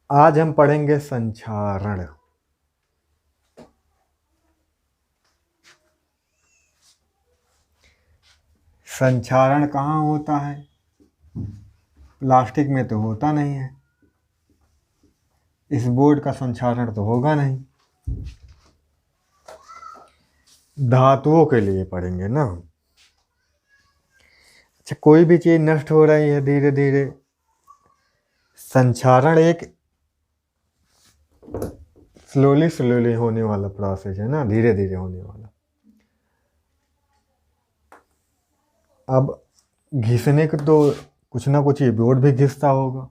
आज हम पढ़ेंगे संक्षारण। संक्षारण कहाँ होता है? प्लास्टिक में तो होता नहीं है, इस बोर्ड का संक्षारण तो होगा नहीं। धातुओं के लिए पढ़ेंगे ना। अच्छा, कोई भी चीज नष्ट हो रही है धीरे धीरे, संक्षारण एक स्लोली होने वाला प्रोसेस है ना, धीरे धीरे होने वाला। अब घिसने को तो कुछ ना कुछ, ये बोर्ड भी घिसता होगा,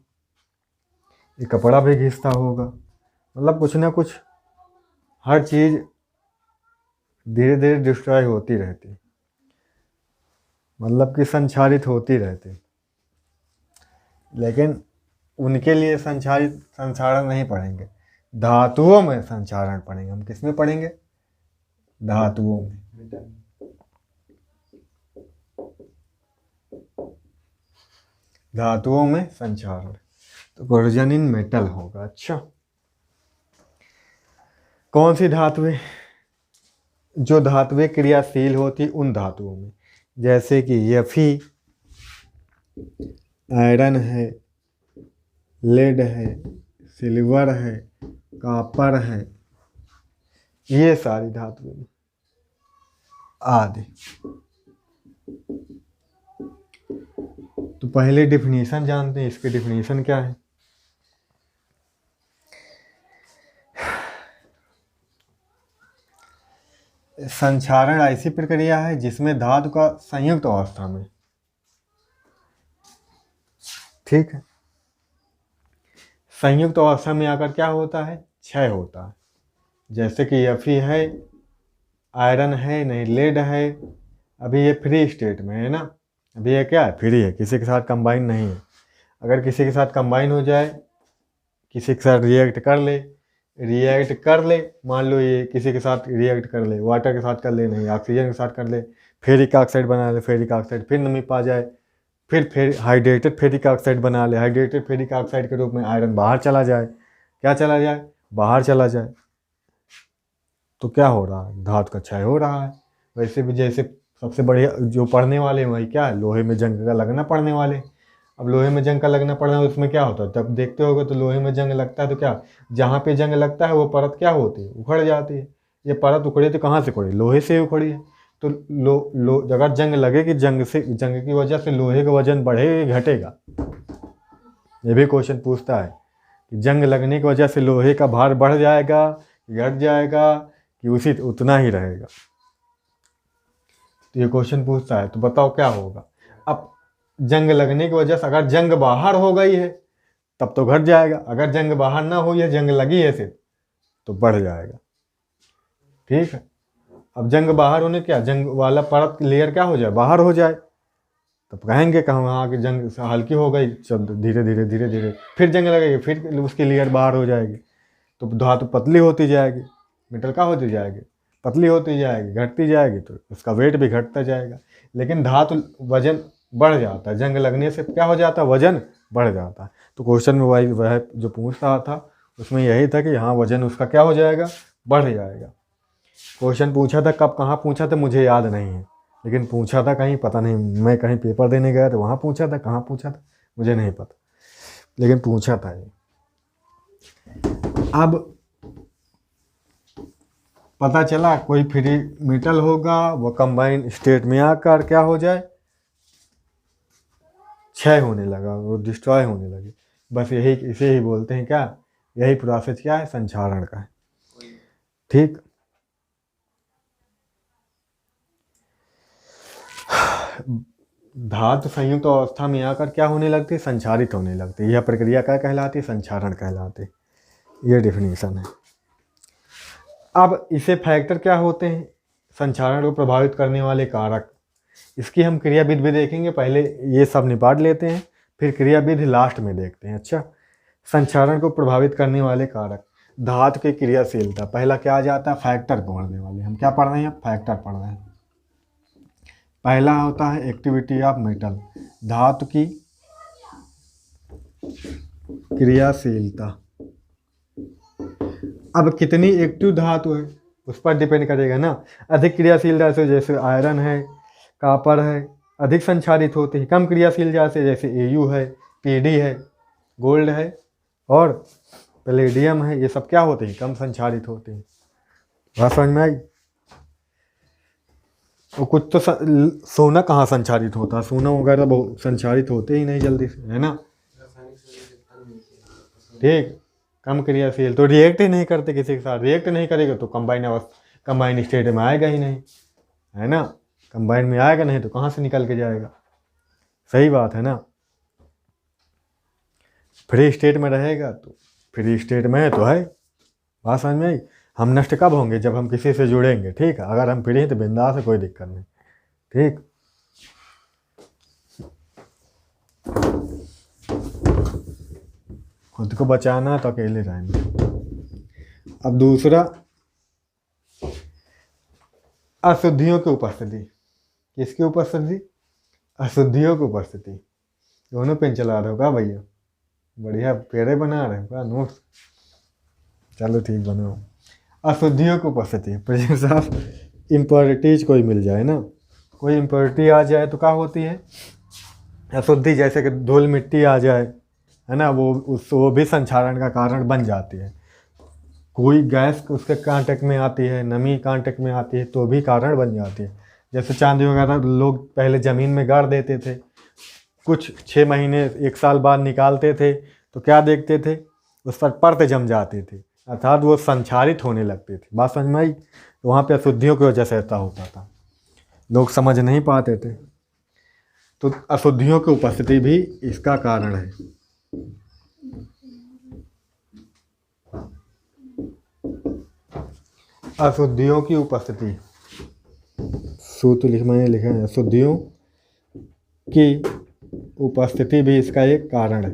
ये कपड़ा भी घिसता होगा, मतलब कुछ ना कुछ हर चीज धीरे धीरे डिस्ट्रॉय होती रहती, मतलब कि संक्षारित होती रहती। लेकिन उनके लिए संक्षारण नहीं पढ़ेंगे, धातुओं में संक्षारण पढ़ेंगे। हम किस में पढ़ेंगे? धातुओं में। धातुओं में संक्षारण तो कोरोजन इन मेटल होगा। अच्छा, कौन सी धातुएं? जो धातुएं क्रियाशील होती उन धातुओं में, जैसे कि Fe, आयरन है, लेड है, सिल्वर है, कॉपर है, ये सारी धातुएं आदि। तो पहले डिफिनीशन जानते हैं, इसकी डिफिनीशन क्या है? संक्षारण ऐसी प्रक्रिया है जिसमें धातु का संयुक्त अवस्था में, ठीक है, संयुक्त अवस्था में आकर क्या होता है? क्षय होता है। जैसे कि Fe है, आयरन है, नहीं लेड है, अभी ये फ्री स्टेट में है ना, अभी ये क्या है? फ्री है, किसी के साथ कंबाइन नहीं है। अगर किसी के साथ कंबाइन हो जाए, किसी के साथ रिएक्ट कर ले, मान लो ये किसी के साथ रिएक्ट कर ले, वाटर के साथ कर ले, नहीं ऑक्सीजन के साथ कर ले, फेरिक ऑक्साइड बना ले, फेरिक ऑक्साइड फिर नमी पा जाए, फिर हाइड्रेटेड फेरिक ऑक्साइड बना ले, हाइड्रेटेड फेरिक ऑक्साइड के रूप में आयरन बाहर चला जाए। क्या चला जाए? बाहर चला जाए। तो क्या हो रहा है? धातु का क्षय हो रहा है। वैसे भी जैसे सबसे बढ़िया जो पढ़ने वाले हैं वही क्या है? लोहे में जंग का लगना पढ़ने वाले। अब लोहे में जंग का लगना पड़ना है, उसमें क्या होता है? जब देखते होगे तो लोहे में जंग लगता है तो क्या, जहाँ पे जंग लगता है वो परत क्या होती है? उखड़ जाती है। ये परत उखड़ी तो कहाँ से उखड़ी? लोहे से उखड़ी है। तो अगर जंग लगेगी, जंग की वजह से लोहे का वजन बढ़ेगा घटेगा? ये भी क्वेश्चन पूछता है कि जंग लगने की वजह से लोहे का भार बढ़ जाएगा, घट जाएगा, कि उसी उतना ही रहेगा? तो ये क्वेश्चन पूछता है, तो बताओ क्या होगा? अब जंग लगने की वजह से अगर जंग बाहर हो गई है तब तो घट जाएगा, अगर जंग बाहर ना हुई है, जंग लगी है सिर्फ, तो बढ़ जाएगा। ठीक है, अब जंग बाहर होने क्या, जंग वाला परत लेयर क्या हो जाए? बाहर हो जाए, तब कहेंगे कि हाँ कि जंग हल्की हो गई, चल धीरे धीरे फिर जंग लगेगी, फिर उसकी लेयर बाहर हो जाएगी, तो धातु पतली होती जाएगी, मेटल क्या होती जाएगी? पतली होती जाएगी, घटती जाएगी, तो उसका वेट भी घटता जाएगा। लेकिन धातु वजन बढ़ जाता है, जंग लगने से क्या हो जाता है? वजन बढ़ जाता है। तो क्वेश्चन में वह जो पूछ रहा था उसमें यही था कि हाँ वजन उसका क्या हो जाएगा? बढ़ जाएगा। क्वेश्चन पूछा था, कब कहाँ पूछा था मुझे याद नहीं है, लेकिन पूछा था कहीं, पता नहीं, मैं कहीं पेपर देने गया तो वहाँ पूछा था, कहाँ पूछा था मुझे नहीं पता, लेकिन पूछा था ये। अब पता चला कोई फ्री मेटल होगा, वो कंबाइन स्टेट में आकर क्या हो जाए? क्षय होने लगा, वो डिस्ट्रॉय होने लगे। बस यही, इसे ही बोलते हैं क्या? यही प्रोसेस क्या है? संक्षारण का है। ठीक, धातु संयुक्त अवस्था में आकर क्या होने लगती है? संक्षारित होने लगती है। यह प्रक्रिया क्या कहलाती है? संक्षारण कहलाती है। यह डेफिनेशन है। अब इसे फैक्टर क्या होते हैं? संक्षारण को प्रभावित करने वाले कारक। इसकी हम क्रियाविधि भी देखेंगे, पहले ये सब निपट लेते हैं, फिर क्रियाविधि लास्ट में देखते हैं। अच्छा, संक्षारण को प्रभावित करने वाले कारक, धातु की क्रियाशीलता। पहला क्या आ जाता है? फैक्टर पढ़ने वाले। हम क्या पढ़ रहे हैं? फैक्टर पढ़ रहे हैं। पहला होता है एक्टिविटी ऑफ मेटल, धातु की क्रियाशीलता। अब कितनी एक्टिव धातु है उस पर डिपेंड करेगा ना। अधिक क्रियाशील धातु जैसे आयरन है, कॉपर है, अधिक संक्षारित होते हैं। कम क्रियाशील धातु जैसे Au है, Pd है, गोल्ड है और पैलेडियम है, ये सब क्या होते हैं? कम संक्षारित होते हैं। बात समझ में आई? और कुछ तो सोना कहाँ संक्षारित होता है? सोना वगैरह बहुत संक्षारित होते ही नहीं जल्दी से, है ना। ठीक, कम क्रियाशील तो रिएक्ट ही नहीं करते किसी के साथ। रिएक्ट नहीं करेगा तो कंबाइन स्टेट में आएगा ही नहीं, है ना। कंबाइन में आएगा नहीं तो कहाँ से निकल के जाएगा? सही बात है ना। फ्री स्टेट में रहेगा तो फ्री स्टेट में है तो है। बात समझ में आई? हम नष्ट कब होंगे? जब हम किसी से जुड़ेंगे। ठीक है, अगर हम फ्री हैं तो बिंदास है, कोई दिक्कत नहीं। ठीक, खुद को बचाना तो अकेले रहेंगे। अब दूसरा, अशुद्धियों की उपस्थिति। किसकी उपस्थिति? अशुद्धियों की उपस्थिति। दोनों पेन चला रहे हो का भैया? बढ़िया पेड़े बना रहे हो का नोट्स? चलो ठीक, बनाओ। अशुद्धियों की उपस्थिति, प्रेजेंस ऑफ इम्प्योरिटीज कोई मिल जाए ना, कोई इम्प्योरिटी आ जाए तो क्या होती है? अशुद्धि। जैसे कि धूल मिट्टी आ जाए, है ना, वो भी संक्षारण का कारण बन जाती है। कोई गैस उसके कांटेक्ट में आती है, नमी कांटेक्ट में आती है तो भी कारण बन जाती है। जैसे चांदी वगैरह लोग पहले ज़मीन में गाड़ देते थे, कुछ 6 महीने 1 साल बाद निकालते थे तो क्या देखते थे? उस पर परत जम जाती थी, अर्थात वो संक्षारित होने लगती थी। बात समझ में आई? तो वहाँ पे अशुद्धियों की वजह से ऐसा होता था, लोग समझ नहीं पाते थे। तो अशुद्धियों की उपस्थिति भी इसका कारण है। अशुद्धियों की उपस्थिति, सूत्र मैंने लिखा है, अशुद्धियों की उपस्थिति भी इसका एक कारण है।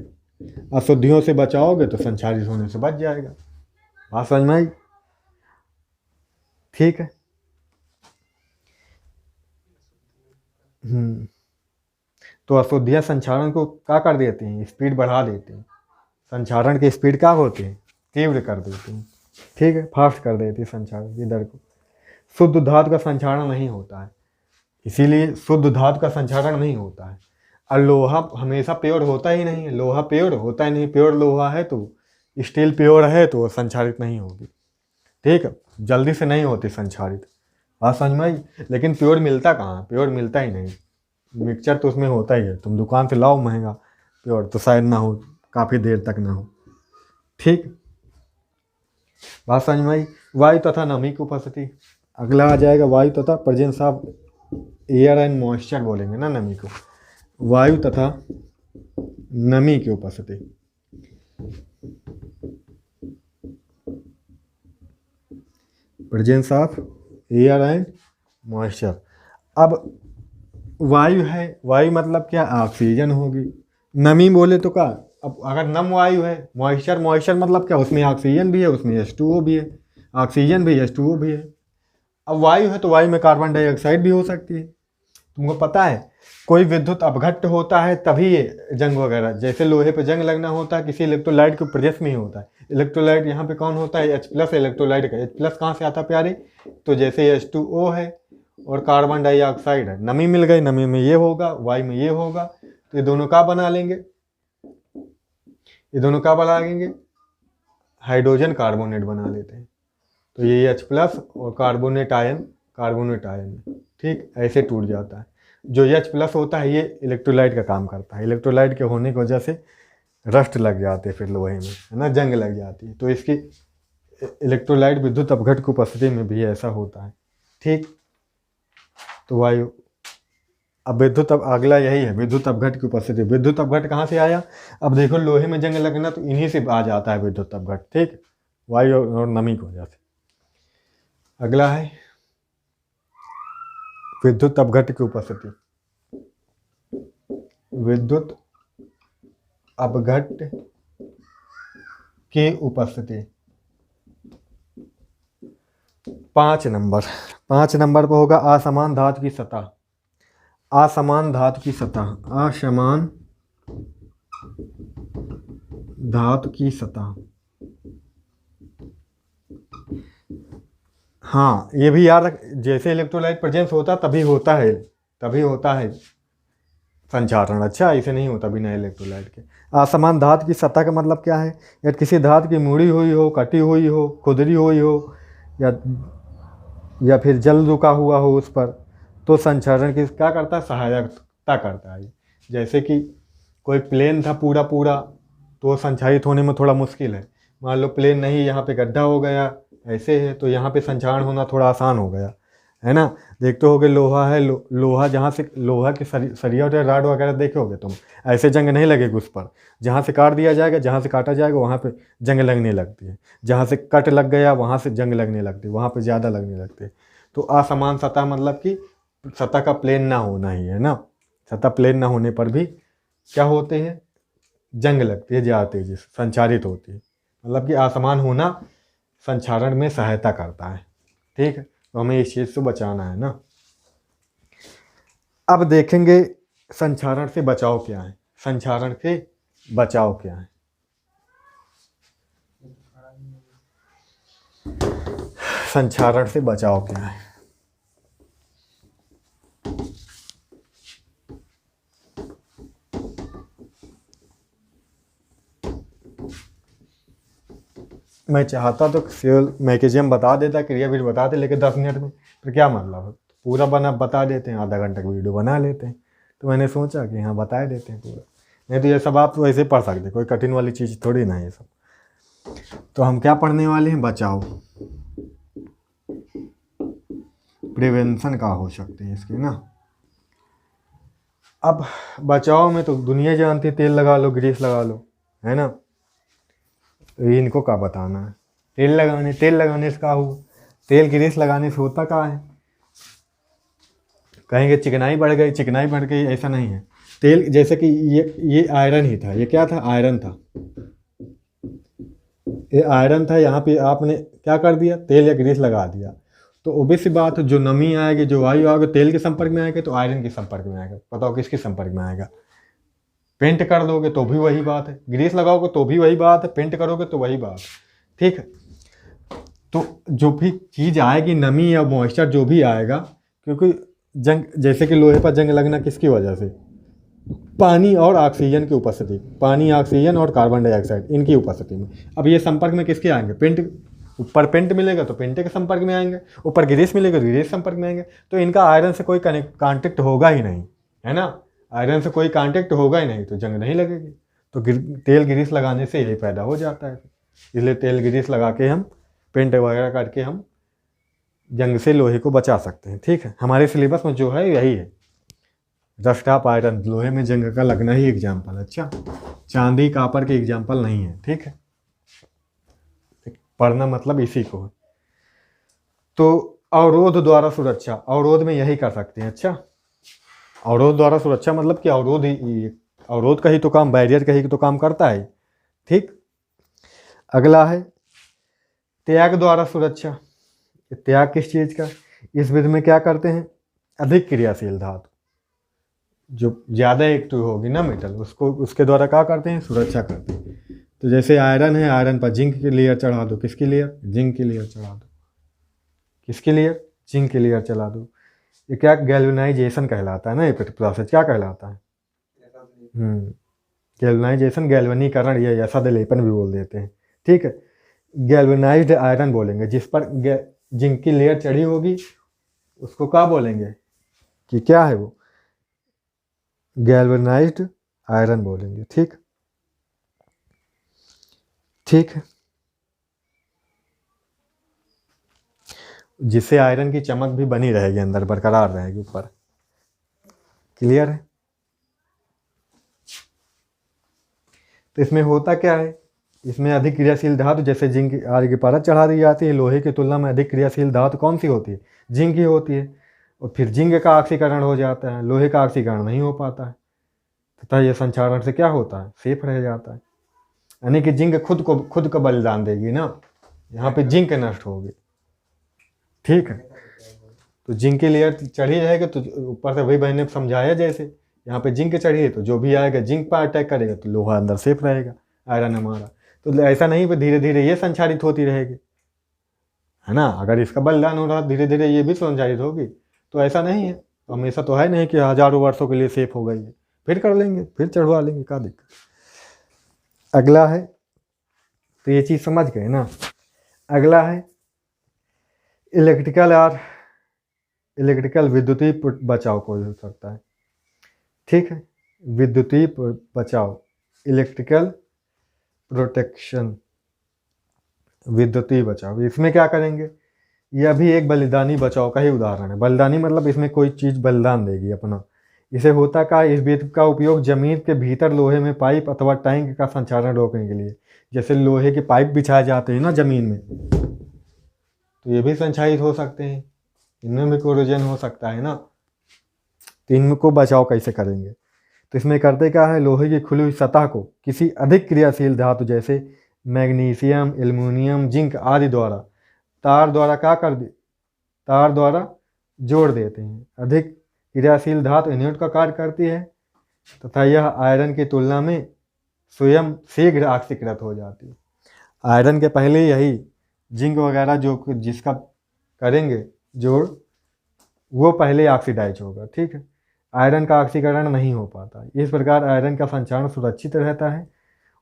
अशुद्धियों से बचाओगे तो संक्षारित होने से बच जाएगा। बात समझ में आई? ठीक है। तो अशुद्धियाँ संक्षारण को क्या कर देती हैं? स्पीड बढ़ा देती हैं। संक्षारण की स्पीड क्या होती है? तीव्र कर देती हैं। ठीक है, फास्ट कर देती है संक्षारण की दर को। शुद्ध धातु का संक्षारण नहीं होता है, इसीलिए शुद्ध धातु का संक्षारण नहीं होता है। और लोहा हमेशा प्योर होता ही नहीं है, लोहा प्योर होता ही नहीं। प्योर लोहा है तो स्टील प्योर है तो संक्षारित नहीं होगी। ठीक है, जल्दी से नहीं होती संक्षारित। बात समझ में आई? लेकिन प्योर मिलता कहाँ? प्योर मिलता ही नहीं। मिक्सचर तो उसमें होता ही है, तुम दुकान से लाओ महंगा, प्योर तो शायद ना हो, काफ़ी देर तक ना हो। ठीक, बात समझ में आई? वायु तथा नमी की उपस्थिति। अगला आ जाएगा वायु तथा presence of air and moisture बोलेंगे ना नमी को। वायु तथा नमी की उपस्थिति। Presence of air and moisture. अब वायु है, वायु मतलब क्या? ऑक्सीजन होगी। नमी बोले तो क्या? अब अगर नम वायु है, मॉइस्चर मतलब क्या? उसमें ऑक्सीजन भी है, उसमें H2O भी है, ऑक्सीजन भी H2O भी है। अब वायु है तो वायु में कार्बन डाइऑक्साइड भी हो सकती है। तुमको पता है कोई विद्युत अपघट्ट होता है तभी ये जंग वगैरह, जैसे लोहे पे जंग लगना होता है किसी इलेक्ट्रोलाइट के प्रेजेंस में ही होता है। इलेक्ट्रोलाइट यहाँ पे कौन होता है? H+ इलेक्ट्रोलाइट का। H+ कहाँ से आता है प्यारे? तो जैसे H2O है और कार्बन डाइऑक्साइड है, नमी मिल गई, नमी में ये होगा, वायु में ये होगा, तो ये दोनों क्या बना लेंगे? ये दोनों क्या बना लेंगे? हाइड्रोजन कार्बोनेट बना लेते हैं। तो ये H+ और कार्बोनेट आयन, ठीक, ऐसे टूट जाता है। जो H+ होता है ये इलेक्ट्रोलाइट का काम करता है। इलेक्ट्रोलाइट के होने की वजह से रस्ट लग जाते हैं फिर लोहे में, है ना, जंग लग जाती है। तो इसकी इलेक्ट्रोलाइट विद्युत अपघट्ट की उपस्थिति में भी ऐसा होता है। ठीक, तो वायु। अब अगला यही है, विद्युत अपघट्ट की उपस्थिति। विद्युत अपघट्ट कहाँ से आया? अब देखो लोहे में जंग लगना तो इन्हीं से आ जाता है विद्युत अपघट्ट। ठीक, वायु और नमी की वजह से। अगला है विद्युत अपघट्ट की उपस्थिति। विद्युत अपघट्ट की उपस्थिति 5 नंबर पर होगा असमान धातु की सतह। असमान धातु की सतह, असमान धातु की सतह, हाँ ये भी याद रख, जैसे इलेक्ट्रोलाइट प्रेजेंस होता तभी होता है संचारण। अच्छा, ऐसे नहीं होता बिना इलेक्ट्रोलाइट के। असमान धातु की सतह का मतलब क्या है? या किसी धातु की मुड़ी हुई हो, कटी हुई हो, खुदरी हुई हो, या फिर जल रुका हुआ हो उस पर, तो संचारण की क्या करता है? सहायता करता है। जैसे कि कोई प्लेन था पूरा पूरा, तो संचारित होने में थोड़ा मुश्किल है। मान लो प्लेन नहीं, यहाँ पे गड्ढा हो गया, ऐसे है, तो यहाँ पे संचारण होना थोड़ा आसान हो गया, है ना। देखते होगे लोहा है, लोहा जहाँ से लोहा के सरिया और राड वगैरह देखे होगे तुम, ऐसे जंग नहीं लगेगी उस पर। जहाँ से काट दिया जाएगा, जहाँ से काटा जाएगा वहाँ पे जंग लगने लगती है। जहाँ से कट लग गया वहाँ से जंग लगने लगती है, वहाँ पे ज़्यादा लगने लगती है। तो असमान सतह मतलब कि सतह का प्लेन ना होना ही है ना। सतह प्लेन ना होने पर भी क्या होते हैं? जंग लगती है, ज़्यादा तेजी से संचारित होती है। मतलब कि असमान होना संचारण में सहायता करता है। ठीक है, तो हमें इस चीज़ से बचाना है ना। अब देखेंगे संचारण से बचाव क्या है। संचारण से बचाव क्या है? संचारण से बचाव क्या है? मैं चाहता तो केवल मैकेनिज्म बता देता, क्रियाविधि बता दे, लेकिन 10 मिनट में फिर क्या मतलब है? पूरा बता देते हैं, आधा घंटे की वीडियो बना लेते हैं। तो मैंने सोचा कि हाँ बता देते हैं पूरा। नहीं तो ये सब आप वैसे पढ़ सकते, कोई कठिन वाली चीज़ थोड़ी ना है ये सब। तो हम क्या पढ़ने वाले हैं? बचाव, प्रिवेंशन का हो सकते हैं इसके ना। अब बचाव में तो दुनिया जानती है, तेल लगा लो, ग्रीस लगा लो, है ना। तो इनको क्या बताना है? तेल लगाने से क्या हुआ? तेल ग्रीस लगाने से होता क्या है? कहेंगे चिकनाई बढ़ गई, ऐसा नहीं है। तेल जैसे कि ये आयरन ही था, ये क्या था? आयरन था। ये आयरन था, यहाँ पे आपने क्या कर दिया? तेल या ग्रीस लगा दिया। तो ओबी सी बात, जो नमी आएगी, जो वायु आएगा, तेल के संपर्क में आएगा तो आयरन के संपर्क में आएगा। बताओ किसके संपर्क में आएगा? पेंट कर दोगे तो भी वही बात है, ग्रीस लगाओगे तो भी वही बात है, पेंट करोगे तो वही बात है। ठीक है, तो जो भी चीज़ आएगी, नमी या मॉइस्चर जो भी आएगा, क्योंकि जंग, जैसे कि लोहे पर जंग लगना किसकी वजह से? पानी और ऑक्सीजन की उपस्थिति, पानी, ऑक्सीजन और कार्बन डाइऑक्साइड, इनकी उपस्थिति में। अब ये संपर्क में किसके आएंगे? पेंट, ऊपर पेंट मिलेगा तो पेंट के संपर्क में आएंगे, ऊपर ग्रीस मिलेगा तो ग्रीस संपर्क में आएंगे। तो इनका आयरन से कोई कांटेक्ट होगा ही नहीं, है ना। आयरन से कोई कांटेक्ट होगा ही नहीं तो जंग नहीं लगेगी। तो तेल ग्रीस लगाने से यही पैदा हो जाता है। इसलिए तेल ग्रीस लगा के हम पेंट वगैरह करके हम जंग से लोहे को बचा सकते हैं। ठीक है, हमारे सिलेबस में जो है यही है, रस्ट ऑफ आयरन, लोहे में जंग का लगना ही एग्जाम्पल। अच्छा, चांदी कापर के एग्जाम्पल नहीं है। ठीक है, पढ़ना मतलब इसी को है। तो अवरोध द्वारा सुरक्षा, अवरोध में यही कर सकते हैं। अच्छा, अवरोध द्वारा सुरक्षा मतलब कि अवरोध का ही तो काम, बैरियर का ही तो काम करता है। ठीक, अगला है त्याग द्वारा सुरक्षा। त्याग किस चीज़ का? इस विधि में क्या करते हैं? अधिक क्रियाशील धातु जो ज़्यादा एक्टिव होगी ना मेटल, उसको उसके द्वारा क्या करते हैं? सुरक्षा करते हैं। तो जैसे आयरन है, आयरन पर जिंक की लेयर चढ़ा दो। किसकी लेयर? जिंक की लेयर चढ़ा दो। किसकी लेयर? जिंक की लेयर चढ़ा दो। ये क्या गैल्वेनाइजेशन कहलाता है ना, ये प्रोसेस क्या कहलाता है? गैल्वेनाइजेशन, गैल्वनीकरण, या सदलेपन भी बोल देते हैं। ठीक है, गैल्वेनाइज्ड आयरन बोलेंगे। जिस पर जिंक की लेयर चढ़ी होगी उसको क्या बोलेंगे? कि क्या है वो? गैल्वेनाइज्ड आयरन बोलेंगे। ठीक, ठीक है, जिससे आयरन की चमक भी बनी रहेगी, अंदर बरकरार रहेगी ऊपर। क्लियर है? तो इसमें होता क्या है? इसमें अधिक क्रियाशील धातु, जैसे जिंक आगे की परत चढ़ा दी जाती है। लोहे की तुलना में अधिक क्रियाशील धातु कौन सी होती है? जिंक ही होती है। और फिर जिंक का ऑक्सीकरण हो जाता है, लोहे का ऑक्सीकरण नहीं हो पाता है, तथा यह संचारण से क्या होता है? सेफ रह जाता है। यानी कि जिंक खुद का बलिदान देगी ना, यहाँ पे जिंक नष्ट होगी। ठीक है, तो जिंक की लेयर चढ़ी रहेगी तो ऊपर से वही भाई ने समझाया, जैसे यहाँ पे जिंक चढ़ी है तो जो भी आएगा जिंक पर अटैक करेगा तो लोहा अंदर सेफ रहेगा, आयरन हमारा। तो ऐसा नहीं कि धीरे धीरे ये संचारित होती रहेगी, है ना। अगर इसका बलिदान हो रहा धीरे धीरे ये भी संचारित होगी, तो ऐसा नहीं है। हमेशा तो है नहीं कि हजारों वर्षों के लिए सेफ हो गई है, फिर कर लेंगे, फिर चढ़वा लेंगे, क्या दिक्कत। अगला है, तो ये चीज़ समझ गए ना। अगला है इलेक्ट्रिकल विद्युतीय बचाव को हो सकता है, ठीक है। विद्युतीय बचाव, इलेक्ट्रिकल प्रोटेक्शन, विद्युतीय बचाव। इसमें क्या करेंगे, यह भी एक बलिदानी बचाव का ही उदाहरण है। बलिदानी मतलब इसमें कोई चीज़ बलिदान देगी अपना। इसे होता का इस विद्युत का उपयोग जमीन के भीतर लोहे में पाइप अथवा टैंक का संचालन रोकने के लिए, जैसे लोहे के पाइप बिछाए जाते हैं ना जमीन में, तो ये भी संचालित हो सकते हैं, इनमें भी कोरोजन हो सकता है ना। तो इनको बचाव कैसे करेंगे, तो इसमें करते क्या है, लोहे की खुली हुई सतह को किसी अधिक क्रियाशील धातु जैसे मैग्नीशियम, एल्युमिनियम, जिंक आदि द्वारा तार द्वारा जोड़ देते हैं। अधिक क्रियाशील धातु एनोड का कार्य करती है तथा यह आयरन की तुलना में स्वयं शीघ्र ऑक्सीकृत हो जाती है। आयरन के पहले यही जिंक वगैरह जो जिसका करेंगे जोड़, वो पहले ऑक्सीडाइज होगा, ठीक है। आयरन का ऑक्सीकरण नहीं हो पाता। इस प्रकार आयरन का संचारण सुरक्षित रहता है।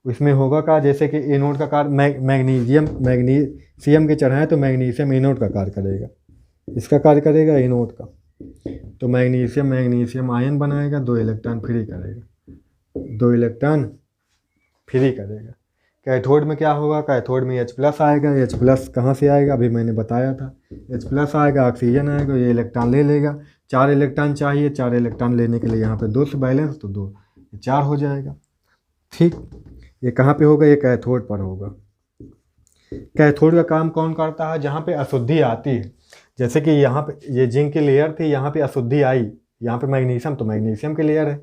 इसमें होगा का, जैसे कि एनोड का कार्य मैग्नीशियम के चढ़ाएं तो मैग्नीशियम एनोड का कार्य करेगा, इसका कार्य करेगा एनोड का। तो मैग्नीशियम आयन बनाएगा, 2 इलेक्ट्रॉन फ्री करेगा, 2 इलेक्ट्रॉन फ्री करेगा। कैथोड में क्या होगा, कैथोड में H+ आएगा। H+ कहाँ से आएगा, अभी मैंने बताया था। H+ आएगा, ऑक्सीजन आएगा, ये इलेक्ट्रॉन ले लेगा। 4 इलेक्ट्रॉन चाहिए, 4 इलेक्ट्रॉन लेने के लिए यहाँ पे 2 से बैलेंस, तो 2 4 हो जाएगा, ठीक। ये कहाँ पे होगा, ये कैथोड पर होगा। कैथोड का काम कौन करता है, जहाँ पे अशुद्धि आती है, जैसे कि यहाँ पे ये जिंक की लेयर थी, यहाँ पे अशुद्धि आई, यहाँ पे मैग्नीशियम, तो मैग्नीशियम की लेयर है,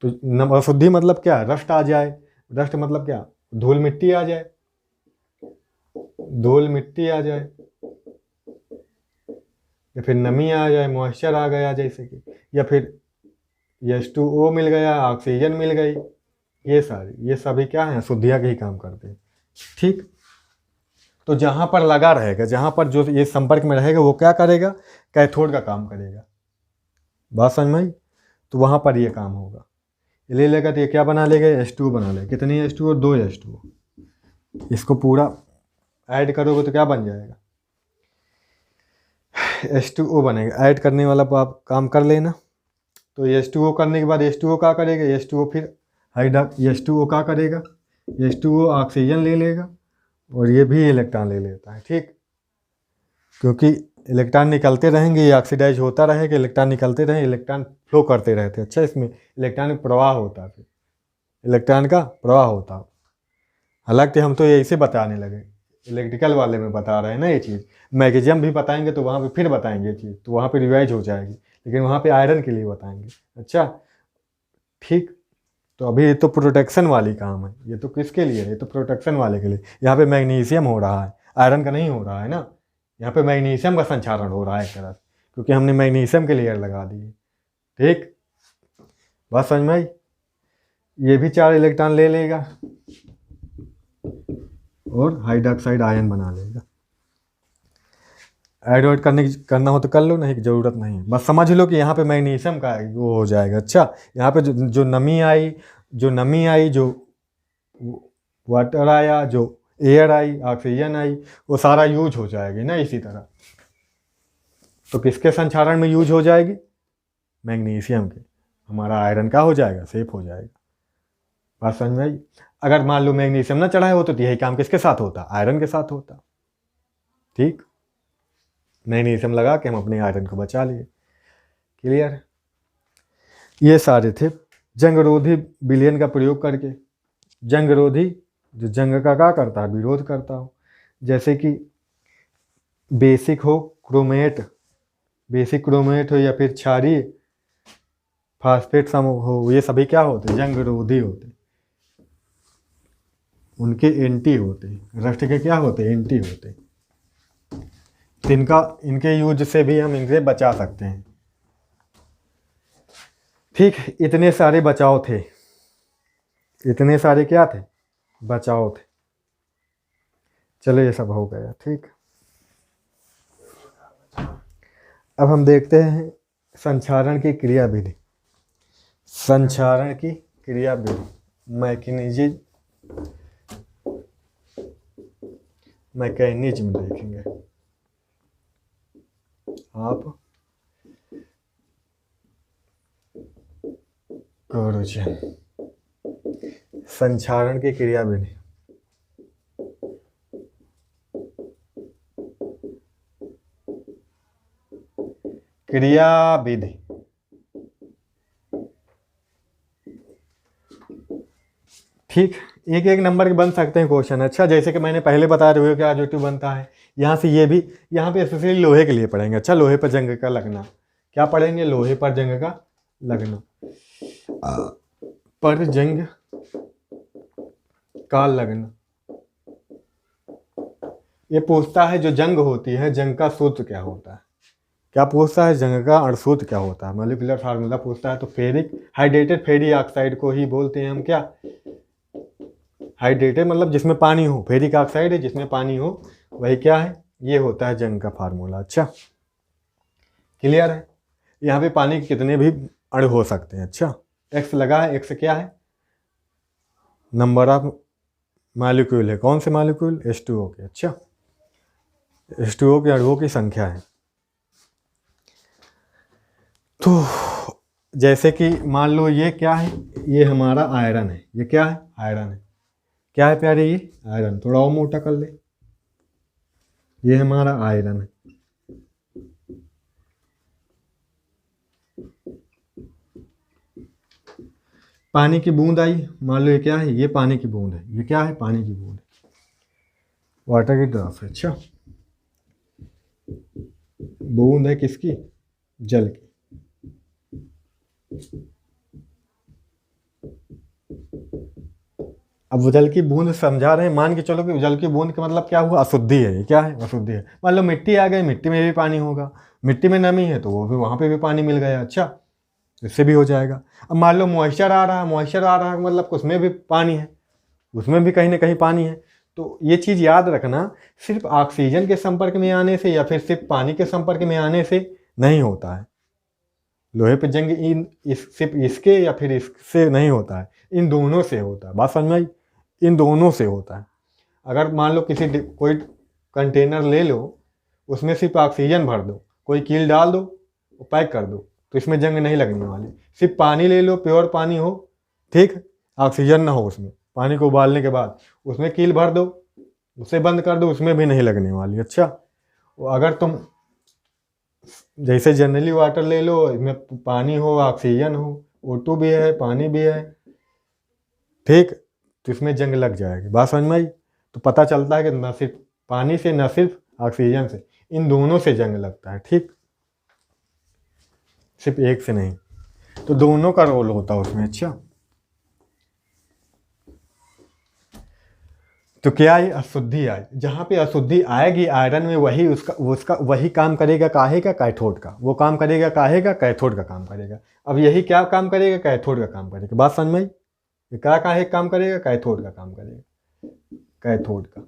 तो अशुद्धि मतलब क्या, रस्ट आ जाए। रस्ट मतलब क्या, धूल मिट्टी आ जाए, धूल मिट्टी आ जाए, या फिर नमी आ जाए, मॉइस्चर आ गया जैसे कि, या फिर H2O मिल गया, ऑक्सीजन मिल गई, ये सभी क्या है, अशुद्धियाँ के ही काम करते हैं, ठीक। तो जहाँ पर लगा रहेगा, जहाँ पर जो ये संपर्क में रहेगा, वो क्या करेगा, कैथोड का काम करेगा। बात समझ में आई। तो वहाँ पर ये काम होगा। ले लेगा तो ये क्या बना लेगा, H2O बना लेगा। कितनी H2O, 2 H2O। इसको पूरा ऐड करोगे तो क्या बन जाएगा, H2O बनेगा। ऐड करने वाला आप काम कर लेना। तो H2O करने के बाद H2O क्या करेगा, H2O फिर H2O क्या करेगा, H2O ऑक्सीजन ले लेगा और ये भी इलेक्ट्रॉन ले लेता है, ठीक। क्योंकि इलेक्ट्रॉन निकलते रहेंगे, ये ऑक्सीडाइज होता रहेगा, इलेक्ट्रॉन निकलते रहेंगे, इलेक्ट्रॉन फ्लो करते रहते हैं। अच्छा, इसमें इलेक्ट्रॉनिक प्रवाह होता है, फिर इलेक्ट्रॉन का प्रवाह होता है। हालांकि हम तो ऐसे बताने लगे, इलेक्ट्रिकल वाले में बता रहे हैं ना ये चीज़। मैग्नीशियम भी बताएंगे तो वहाँ पे फिर बताएंगे ये चीज़, तो वहाँ पे रिवाइज हो जाएगी, लेकिन वहाँ पे आयरन के लिए बताएंगे। अच्छा, ठीक। तो अभी ये तो प्रोटेक्शन वाली काम है, ये तो किसके लिए है, ये तो प्रोटेक्शन वाले के लिए। यहाँ पे मैग्नीशियम हो रहा है, आयरन का नहीं हो रहा है ना। यहाँ पे मैग्नीशियम का संचारण हो रहा है एक तरह से, क्योंकि हमने मैग्नीशियम के लेयर लगा दिए, ठीक। बात समझ में आई। ये भी 4 इलेक्ट्रॉन ले लेगा और हाइड्रोक्साइड आयन बना लेगा। ऐड करना हो तो कर लो, नहीं ज़रूरत नहीं है। बस समझ लो कि यहाँ पे मैग्नीशियम का वो हो जाएगा। अच्छा, यहाँ पे जो नमी आई, जो वाटर आया, जो एयर आई, ऑक्सीजन आई, वो सारा यूज हो जाएगी ना इसी तरह। तो किसके संचारण में यूज हो जाएगी, मैग्नीशियम के। हमारा आयरन का हो जाएगा, सेफ हो जाएगा। बात समझ में आई। अगर मान लो मैग्नीशियम ना चढ़ाए होते तो यही काम किसके साथ होता, आयरन के साथ होता, ठीक। मैग्नीशियम लगा के हम अपने आयरन को बचा लिए। क्लियर। ये सारे थे जंगरोधी विलयन का प्रयोग करके। जंगरोधी, जो जंग का क्या करता है, विरोध करता हो। जैसे कि बेसिक क्रोमेट हो या फिर क्षारीय फास्फेट समूह हो, ये सभी क्या होते, जंगरोधी होते। उनके एंटी होते, रस्ट के क्या होते, एंटी होते। इनके यूज से भी हम इनसे बचा सकते हैं, ठीक। इतने सारे बचाव थे, इतने सारे क्या थे, बचाव थे। चलो ये सब हो गया, ठीक। अब हम देखते हैं संक्षारण की क्रिया विधि। संक्षारण की क्रिया विधि, मैकेनिज्म देखेंगे आप कोरोजन। संक्षारण की क्रिया विधि, क्रिया विधि ठीक, एक एक नंबर के बन सकते हैं क्वेश्चन। अच्छा, जैसे कि मैंने पहले बता रहे हो कि R2 बनता है, यहाँ से ये भी, यहाँ पे स्पेशली लोहे के लिए पढ़ेंगे। अच्छा, लोहे पर जंग का लगना, क्या पढ़ेंगे? लोहे पर जंग का लगना, पर जंग का लगना। ये पूछता है जो जंग होती है, जंग का सूत्र क्या होता है? क्या पूछता है? जंग का अणसूत्र क्या होता है, मॉलिक्यूलर फार्मूला पूछता है। तो फेरिक हाइड्रेटेड फेरी ऑक्साइड को ही बोलते हैं हम क्या? हाइड्रेटेड मतलब जिसमें पानी हो, फेरिक ऑक्साइड है जिसमें पानी हो, वही क्या है? ये होता है जंग का फार्मूला। अच्छा, क्लियर है? यहाँ पे पानी के कितने भी अणु हो सकते हैं। अच्छा, एक्स लगा है, एक्स क्या है? नंबर ऑफ मॉलिक्यूल है, कौन से मॉलिक्यूल? H2O के। अच्छा, H2O के अणुओं की संख्या है। तो जैसे कि मान लो ये क्या है? ये हमारा आयरन है। ये क्या है? आयरन है। क्या है प्यारे? ये आयरन। थोड़ा और मोटा कर ले। ये हमारा आयरन है। पानी की बूंद आई, मान लो ये क्या है? ये पानी की बूंद है। ये क्या है? पानी की बूंद है, वाटर की ड्रॉप है। अच्छा, बूंद है किसकी? जल की। अब जल की बूंद समझा रहे हैं, मान के चलो कि जल की बूंद का मतलब क्या हुआ? अशुद्धि है। ये क्या है? अशुद्धि है। मान लो मिट्टी आ गई, मिट्टी में भी पानी होगा, मिट्टी में नमी है तो वो भी, वहां पे भी पानी मिल गया। अच्छा, इससे भी हो जाएगा। अब मान लो मॉइस्चर आ रहा है, मॉइस्चर आ रहा है मतलब उसमें भी पानी है, उसमें भी कहीं ना कहीं पानी है। तो ये चीज़ याद रखना, सिर्फ ऑक्सीजन के संपर्क में आने से या फिर सिर्फ पानी के संपर्क में आने से नहीं होता है लोहे पे जंग। सिर्फ इसके या फिर इससे नहीं होता है, इन दोनों से होता है। बात समझ में आई? इन दोनों से होता है। अगर मान लो कोई कंटेनर ले लो, उसमें सिर्फ ऑक्सीजन भर दो, कोई कील डाल दो, पैक कर दो, तो इसमें जंग नहीं लगने वाली। सिर्फ पानी ले लो, प्योर पानी हो, ठीक, ऑक्सीजन ना हो उसमें, पानी को उबालने के बाद उसमें कील भर दो, उसे बंद कर दो, उसमें भी नहीं लगने वाली। अच्छा, अगर तुम जैसे जनरली वाटर ले लो, इसमें पानी हो, ऑक्सीजन हो, O2 भी है, पानी भी है, ठीक, तो इसमें जंग लग जाएगी। बात समझ में आई? तो पता चलता है कि न सिर्फ पानी से, न सिर्फ ऑक्सीजन से, इन दोनों से जंग लगता है। ठीक, सिर्फ एक से नहीं, तो दोनों का रोल होता है उसमें। अच्छा, तो क्या आई? अशुद्धि आई। जहाँ पे अशुद्धि आएगी आयरन में, वही उसका वही काम करेगा काहे का? कैथोड का। वो काम करेगा काहे का? कैथोड का काम करेगा। अब यही क्या काम करेगा? कैथोड का काम करेगा। बात समझ में आई? ये क्या काहे काम करेगा? कैथोड का काम करेगा, कैथोड का।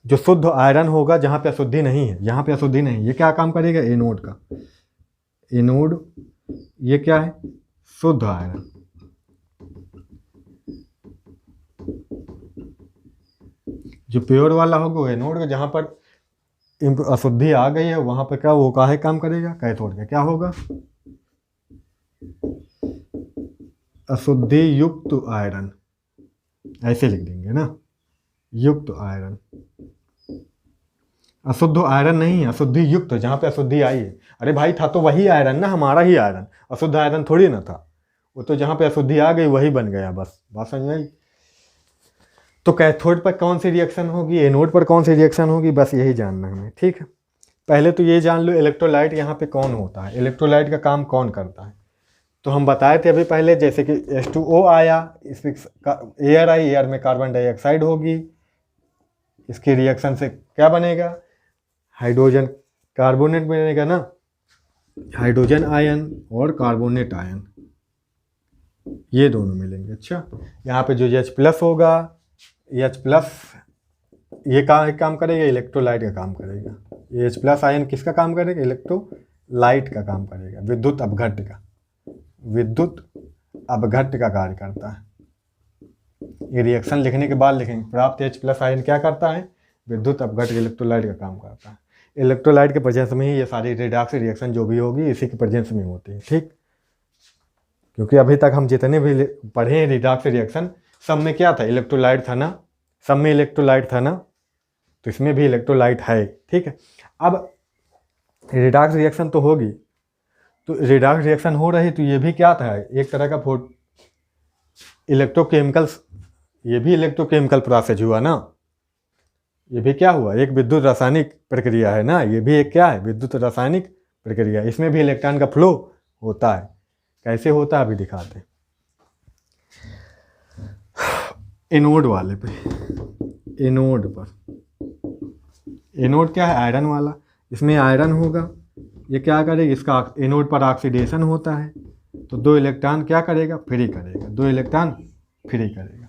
जो शुद्ध आयरन होगा, जहाँ पे अशुद्धि नहीं है, यहाँ पे अशुद्धि नहीं, ये क्या काम करेगा? एनोड का। एनोड ये क्या है? शुद्ध आयरन। जो प्योर वाला होगा वो एनोड का, जहाँ पर अशुद्धि आ गई है वहाँ पर क्या, वो काहे काम करेगा? कैथोड का। क्या होगा? अशुद्धि युक्त आयरन, ऐसे लिख देंगे ना, युक्त आयरन। अशुद्ध आयरन नहीं है, अशुद्धि युक्त, जहाँ पे अशुद्धि आई है। अरे भाई, था तो वही आयरन ना, हमारा ही आयरन, अशुद्ध आयरन थोड़ी ना था वो, तो जहाँ पे अशुद्धि आ गई वही बन गया, बस। बात समझ में आई? तो कैथोड पर कौन सी रिएक्शन होगी, एनोड पर कौन सी रिएक्शन होगी, बस यही जानना हमें। ठीक है, पहले तो ये जान लो इलेक्ट्रोलाइट यहाँ पे कौन होता है, इलेक्ट्रोलाइट का काम कौन करता है। तो हम बताए थे अभी पहले, जैसे कि H2O आया, इसमें एयर आई, एयर में कार्बन डाइऑक्साइड होगी, इसकी रिएक्शन से क्या बनेगा? हाइड्रोजन कार्बोनेट बनेगा ना, हाइड्रोजन आयन और कार्बोनेट आयन, ये दोनों मिलेंगे। अच्छा, यहाँ पे जो H+ होगा एच प्लस ये एक काम करेगा, इलेक्ट्रोलाइट का काम करेगा। ये एच प्लस आयन किसका काम करेगा? इलेक्ट्रोलाइट का काम करेगा, विद्युत अपघट्य का, विद्युत अपघट्य का कार्य करता है। ये रिएक्शन लिखने के बाद लिखेंगे, प्राप्त एच प्लस आयन क्या करता है? विद्युत अपघट्य इलेक्ट्रोलाइट का काम करता है। इलेक्ट्रोलाइट के प्रेजेंस में ही ये सारी रिडॉक्स रिएक्शन जो भी होगी इसी के प्रेजेंस में होती है, ठीक। क्योंकि अभी तक हम जितने भी पढ़े हैं रिडॉक्स रिएक्शन, सब में क्या था? इलेक्ट्रोलाइट था ना, सब में इलेक्ट्रोलाइट था ना, तो इसमें भी इलेक्ट्रोलाइट है, ठीक है। अब रिडॉक्स रिएक्शन तो होगी, तो रिडॉक्स रिएक्शन हो रही तो ये भी क्या था? एक तरह का इलेक्ट्रोकेमिकल्स, ये भी इलेक्ट्रोकेमिकल प्रोसेस हुआ ना, ये भी क्या हुआ? एक विद्युत रासायनिक प्रक्रिया है ना, ये भी एक क्या है? विद्युत रासायनिक प्रक्रिया। इसमें भी इलेक्ट्रॉन का फ्लो होता है। कैसे होता है अभी दिखाते हैं। एनोड वाले पे, एनोड पर, एनोड क्या है? आयरन वाला। इसमें आयरन होगा, ये क्या करेगा? इसका एनोड पर ऑक्सीडेशन होता है, तो 2 इलेक्ट्रॉन क्या करेगा? फ्री करेगा, 2 इलेक्ट्रॉन फ्री करेगा,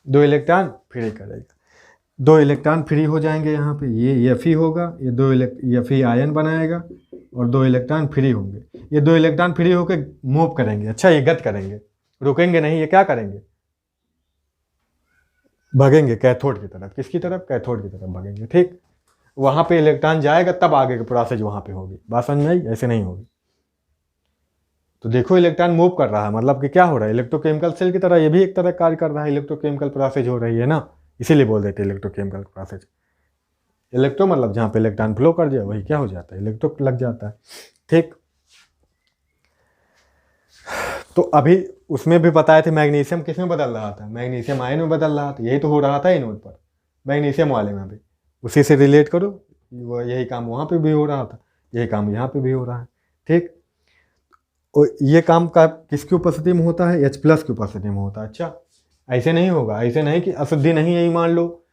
2 इलेक्ट्रॉन फ्री करेगा। 2 इलेक्ट्रॉन फ्री हो जाएंगे यहाँ पे, ये Fe होगा, ये 2 Fe आयन बनाएगा और 2 इलेक्ट्रॉन फ्री होंगे। ये 2 इलेक्ट्रॉन फ्री होकर मूव करेंगे, अच्छा ये गति करेंगे, रुकेंगे नहीं, ये क्या करेंगे? भागेंगे कैथोड की तरफ। किसकी तरफ? कैथोड की तरफ भागेंगे, ठीक। वहां पे इलेक्ट्रॉन जाएगा तब आगे की प्रोसेस वहां पे होगी। बात समझ में आई? ऐसे नहीं होगी। तो देखो इलेक्ट्रॉन मूव कर रहा है, मतलब कि क्या हो रहा है? इलेक्ट्रोकेमिकल सेल की तरह ये भी एक तरह कार्य कर रहा है, इलेक्ट्रोकेमिकल प्रोसेस हो रही है ना, इसीलिए बोल देते हैं इलेक्ट्रोकेमिकल प्रोसेस। इलेक्ट्रो मतलब जहाँ पे इलेक्ट्रॉन फ्लो कर जाए वही क्या हो जाता है? इलेक्ट्रो लग जाता है, ठीक। तो अभी उसमें भी बताए थे मैग्नीशियम किस में बदल रहा था? मैग्नीशियम आयन में बदल रहा था। यही तो हो रहा था एनोड पर, मैग्नीशियम वाले में भी। उसी से रिलेट करो, वो यही काम वहाँ पे भी हो रहा था, यही काम यहाँ पे भी हो रहा है, ठीक। और ये काम का किसकी उपस्थिति में होता है? H प्लस की उपस्थिति में होता है। अच्छा, ऐसे नहीं होगा, ऐसे नहीं कि अशुद्धि नहीं यही मान लो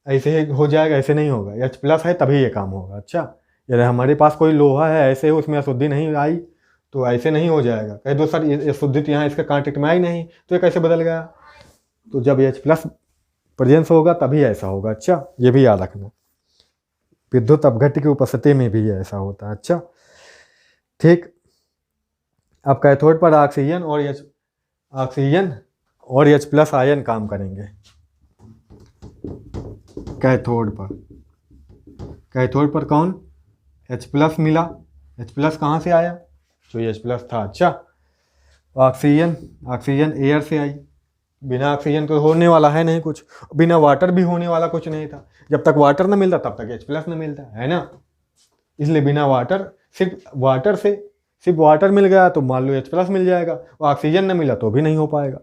ऐसे हो जाएगा, ऐसे नहीं होगा। H प्लस है तभी ये काम होगा। अच्छा, यदि हमारे पास कोई लोहा है ऐसे उसमें अशुद्धि नहीं आई तो ऐसे नहीं हो जाएगा। कह दो सर ये अशुद्धि तो यहाँ इसके कांटेक्ट में आई नहीं, तो ये कैसे बदल गया? तो जब H प्लस प्रेजेंस होगा तभी ऐसा होगा। अच्छा, ये भी याद रखना, विद्युत अपघट्य की उपस्थिति में भी ऐसा होता है। अच्छा, ठीक। अब कैथोड पर ऑक्सीजन और H प्लस आयन काम करेंगे। कैथोड पर कौन? H प्लस मिला। H प्लस कहाँ से आया? जो H प्लस था। अच्छा, ऑक्सीजन एयर से आई। बिना ऑक्सीजन तो होने वाला है नहीं कुछ, बिना वाटर भी होने वाला कुछ नहीं था। जब तक वाटर न मिलता तब तक H प्लस न मिलता है ना। इसलिए बिना वाटर, सिर्फ वाटर मिल गया तो मान लो H प्लस मिल जाएगा, ऑक्सीजन न मिला तो भी नहीं हो पाएगा।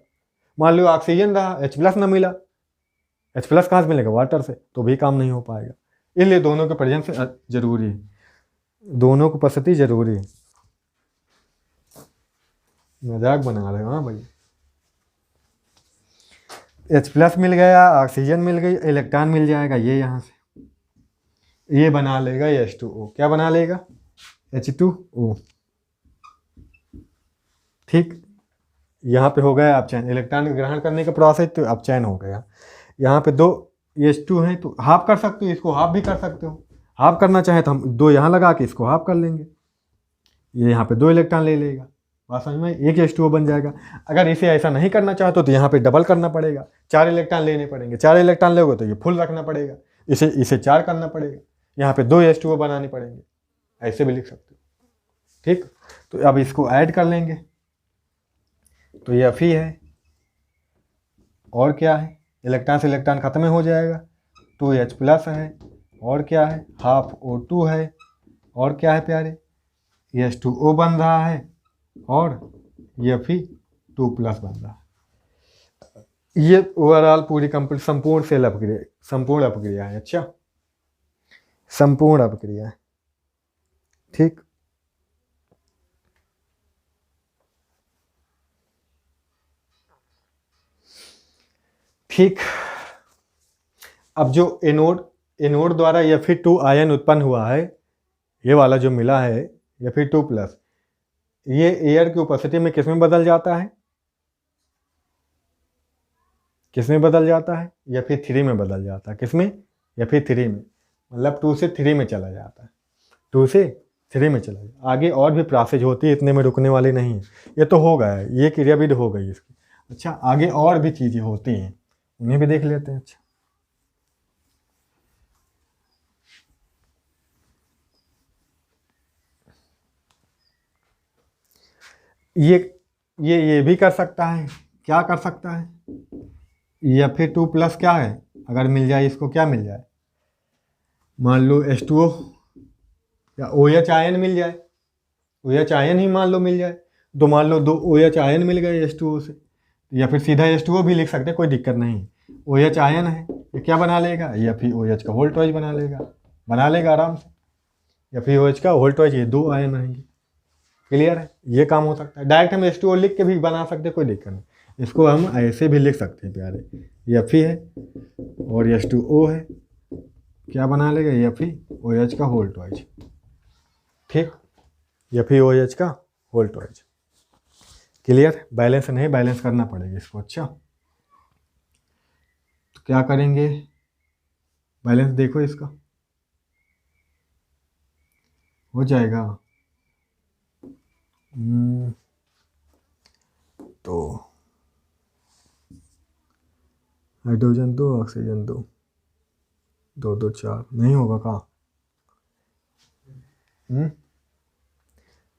मान लो ऑक्सीजन रहा, H प्लस न मिला, H प्लस कहाँ से मिलेगा? वाटर से, तो भी काम नहीं हो पाएगा। इसलिए दोनों के प्रेजेंस जरूरी है, दोनों की उपस्थिति जरूरी है। मजाक बना रहे हो? हाँ भाई, H प्लस मिल गया, ऑक्सीजन मिल गई, इलेक्ट्रॉन मिल जाएगा, ये यहाँ से ये बना लेगा H2O। क्या बना लेगा? H2O, ठीक। यहाँ पे हो गया अपचयन, इलेक्ट्रॉन ग्रहण करने का प्रोसेस, तो अपचयन हो गया। यहाँ पे 2 H2 हैं तो हाफ कर सकते हो, इसको हाफ भी कर सकते हो। हाफ करना चाहे तो हम 2 यहाँ लगा के इसको हाफ कर लेंगे, ये यहाँ पे 2 इलेक्ट्रॉन ले लेगा। बात समझ में? एक H2O बन जाएगा। अगर इसे ऐसा नहीं करना चाहते तो यहाँ पे डबल करना पड़ेगा, 4 इलेक्ट्रॉन लेने पड़ेंगे। 4 इलेक्ट्रॉन लोगे तो ये फुल रखना पड़ेगा, इसे 4 करना पड़ेगा, यहाँ पे 2 H2O बनाने पड़ेंगे। ऐसे भी लिख सकते हो, ठीक। तो अब इसको ऐड कर लेंगे, तो ये Fe है और क्या है? इलेक्ट्रॉन से इलेक्ट्रॉन खत्म हो जाएगा, 2H प्लस है और क्या है? हाफ O2 है और क्या है प्यारे? ये H2O बन रहा है और ये Fe2 प्लस बन रहा है। ये ओवरऑल पूरी कंप्लीट संपूर्ण अपक्रिया है। अच्छा, संपूर्ण अपक्रिया है, ठीक। ठीक। अब जो एनोड द्वारा Fe2 आयन उत्पन्न हुआ है, ये वाला जो मिला है Fe2 प्लस, ये एयर की उपस्थिति में किस में बदल जाता है? किस में बदल जाता है, Fe3 में बदल जाता है। किस में, Fe3 में, मतलब 2 से 3 में चला जाता है, 2 से 3 में चला जाता है। आगे और भी प्रोसेस होती है, इतने में रुकने वाली नहीं है। ये तो हो गया है, ये क्रियाविधि हो गई इसकी। अच्छा, आगे और भी चीज़ें होती हैं, उन्हें भी देख लेते हैं। अच्छा, ये भी कर सकता है। क्या कर सकता है, Fe2 प्लस क्या है, अगर मिल जाए इसको, क्या मिल जाए, मान लो H2O या OH आयन मिल जाए, OH आयन ही मान लो मिल जाए, तो मान लो 2 OH आयन मिल गए H2O से, या फिर सीधा H2O भी लिख सकते हैं, कोई दिक्कत नहीं। OH आयन है, ये क्या बना लेगा, या फिर OH का होल ट्वाइस बना लेगा आराम से, या फिर OH का होल ट्वाइस, ये 2 आयन आएंगे। क्लियर है, ये काम हो सकता है। डायरेक्ट हम H2O लिख के भी बना सकते हैं, कोई दिक्कत नहीं। इसको हम ऐसे भी लिख सकते हैं प्यारे, ये Fe है और H2O है, क्या बना लेगा, ये OH का होल ट्वाइस। ठीक, ये OH का होल ट्वाइस। क्लियर, बैलेंस नहीं, बैलेंस करना पड़ेगा इसको। अच्छा, तो क्या करेंगे, बैलेंस देखो इसका, हो जाएगा। तो हाइड्रोजन 2, ऑक्सीजन 2, 2 2 4 नहीं होगा कहाँ।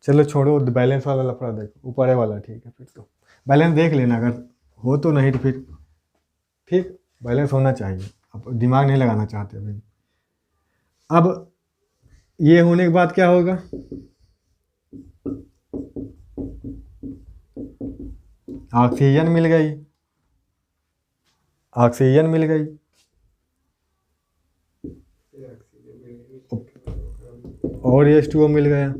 चलो छोड़ो, बैलेंस वाला लफड़ा देखो, ऊपर वाला ठीक है। फिर तो बैलेंस देख लेना, अगर हो तो, नहीं तो फिर ठीक, बैलेंस होना चाहिए। अब दिमाग नहीं लगाना चाहते अभी। अब ये होने के बाद क्या होगा, ऑक्सीजन मिल गई, ऑक्सीजन मिल गई, और H2O मिल गया।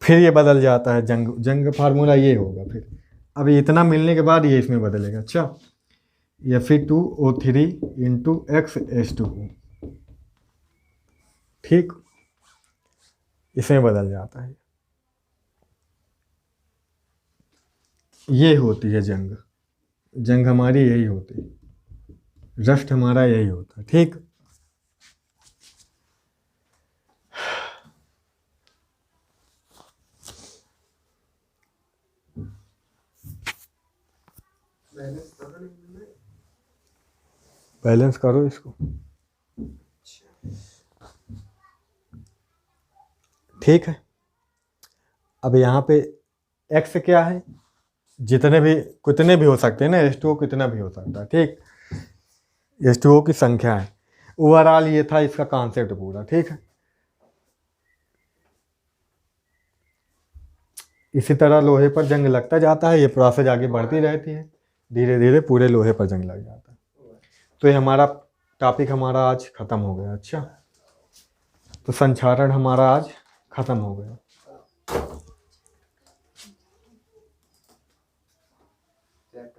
फिर ये बदल जाता है, जंग फार्मूला ये होगा फिर। अब इतना मिलने के बाद ये इसमें बदलेगा। अच्छा, Fe2O3 इंटू XH2O, ठीक, इसमें बदल जाता है। ये होती है जंग हमारी यही होती है, रस्ट हमारा यही होता है। ठीक, बैलेंस करो इसको। ठीक है, अब यहाँ पे X क्या है, कितने भी हो सकते हैं ना, H2O कितना भी हो सकता है। ठीक, H2O की संख्या है। ओवरऑल ये था इसका कॉन्सेप्ट पूरा। ठीक है, इसी तरह लोहे पर जंग लगता जाता है, ये प्रोसेस आगे बढ़ती रहती है, धीरे धीरे पूरे लोहे पर जंग लग जाता है। तो ये हमारा टॉपिक हमारा आज ख़त्म हो गया। अच्छा, तो संक्षारण हमारा आज ख़त्म हो गया।